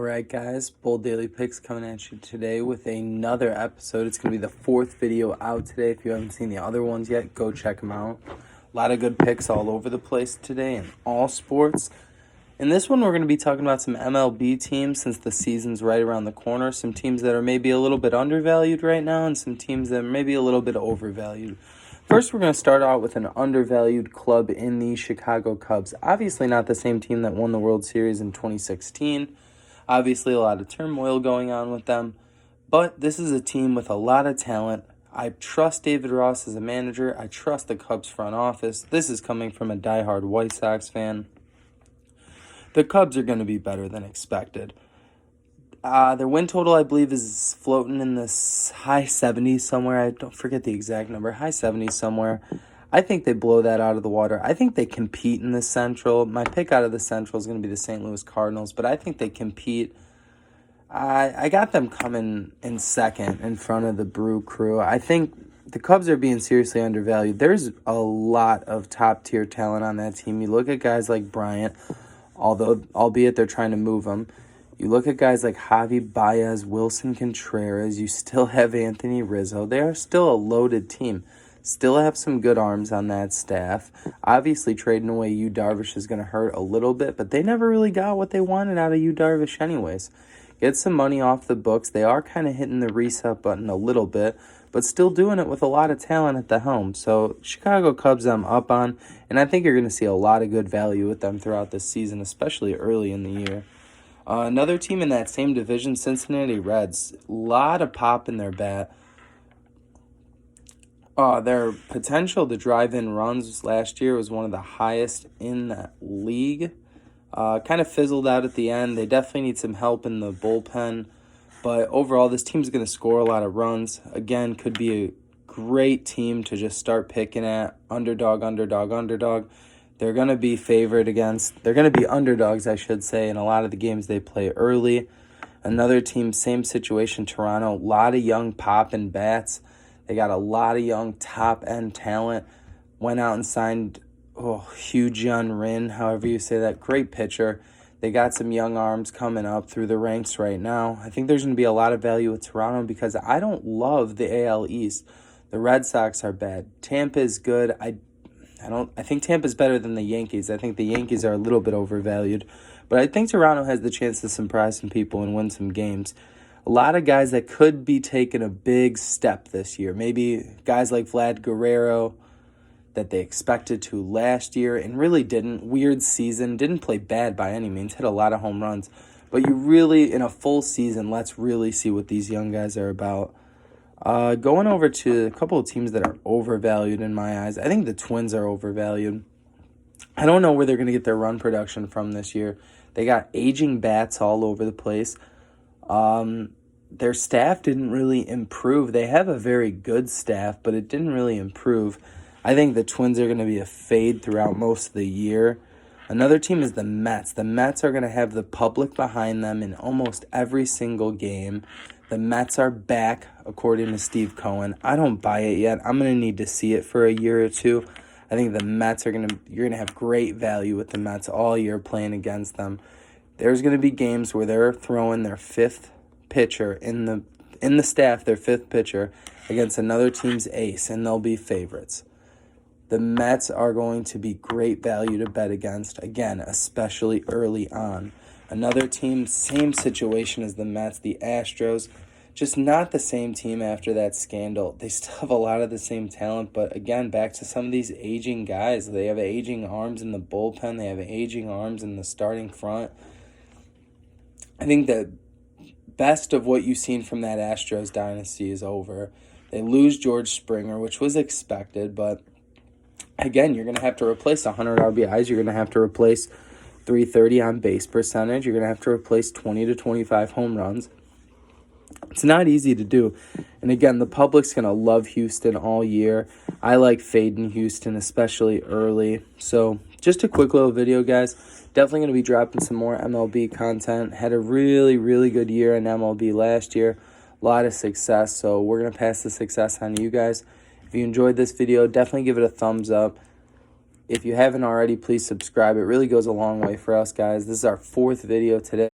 Alright guys, Bold Daily Picks coming at you today with another episode. It's going to be the fourth video out today. If you haven't seen the other ones yet, go check them out. A lot of good picks all over the place today in all sports. In this one, we're going to be talking about some MLB teams since the season's right around the corner. Some teams that are maybe a little bit undervalued right now and some teams that are maybe a little bit overvalued. First, we're going to start out with an undervalued club in the Chicago Cubs. Obviously not the same team that won the World Series in 2016. Obviously, a lot of turmoil going on with them. But this is a team with a lot of talent. I trust David Ross as a manager. I trust the Cubs front office. This is coming from a diehard White Sox fan. The Cubs are going to be better than expected. Their win total, I believe, is floating in the high 70s somewhere. I don't forget the exact number. High 70s somewhere. I think they blow that out of the water. I think they compete in the Central. My pick out of the Central is going to be the St. Louis Cardinals, but I think they compete. I got them coming in second in front of the Brew Crew. I think the Cubs are being seriously undervalued. There's a lot of top-tier talent on that team. You look at guys like Bryant, albeit they're trying to move him. You look at guys like Javi Baez, Wilson Contreras. You still have Anthony Rizzo. They are still a loaded team. Still have some good arms on that staff. Obviously, trading away Yu Darvish is going to hurt a little bit, but they never really got what they wanted out of Yu Darvish anyways. Get some money off the books. They are kind of hitting the reset button a little bit, but still doing it with a lot of talent at the helm. So, Chicago Cubs I'm up on, and I think you're going to see a lot of good value with them throughout this season, especially early in the year. Another team in that same division, Cincinnati Reds. A lot of pop in their bat. Their potential to drive in runs last year was one of the highest in the league. Kind of fizzled out at the end. They definitely need some help in the bullpen. But overall, this team's going to score a lot of runs. Again, could be a great team to just start picking at. Underdog. They're going to be favored against. They're going to be underdogs, I should say, in a lot of the games they play early. Another team, same situation, Toronto. A lot of young pop and bats. They got a lot of young top-end talent. Went out and signed Hugh-Jun Rin, however you say that. Great pitcher. They got some young arms coming up through the ranks right now. I think there's going to be a lot of value with Toronto because I don't love the AL East. The Red Sox are bad. Tampa is good. I think Tampa's better than the Yankees. I think the Yankees are a little bit overvalued. But I think Toronto has the chance to surprise some people and win some games. A lot of guys that could be taking a big step this year. Maybe guys like Vlad Guerrero that they expected to last year and really didn't. Weird season. Didn't play bad by any means. Hit a lot of home runs. But you really, in a full season, let's really see what these young guys are about. Going over to a couple of teams that are overvalued in my eyes. I think the Twins are overvalued. I don't know where they're going to get their run production from this year. They got aging bats all over the place. Their staff didn't really improve. They have a very good staff, but it didn't really improve. I think the Twins are going to be a fade throughout most of the year. Another team is the Mets. The Mets are going to have the public behind them in almost every single game. The Mets are back, according to Steve Cohen. I don't buy it yet. I'm going to need to see it for a year or two. I think the Mets you're going to have great value with the Mets all year playing against them. There's going to be games where they're throwing their fifth pitcher in the staff, their fifth pitcher, against another team's ace, and they'll be favorites. The Mets are going to be great value to bet against, again, especially early on. Another team, same situation as the Mets, the Astros, just not the same team after that scandal. They still have a lot of the same talent, but again, back to some of these aging guys. They have aging arms in the bullpen. They have aging arms in the starting front. I think the best of what you've seen from that Astros dynasty is over. They lose George Springer, which was expected, but again, you're going to have to replace 100 RBIs. You're going to have to replace 330 on base percentage. You're going to have to replace 20 to 25 home runs. It's not easy to do. And again, the public's going to love Houston all year. I like fading Houston, especially early. So just a quick little video, guys. Definitely going to be dropping some more MLB content. Had a really, really good year in MLB last year. A lot of success. So we're going to pass the success on to you guys. If you enjoyed this video, definitely give it a thumbs up. If you haven't already, please subscribe. It really goes a long way for us, guys. This is our fourth video today.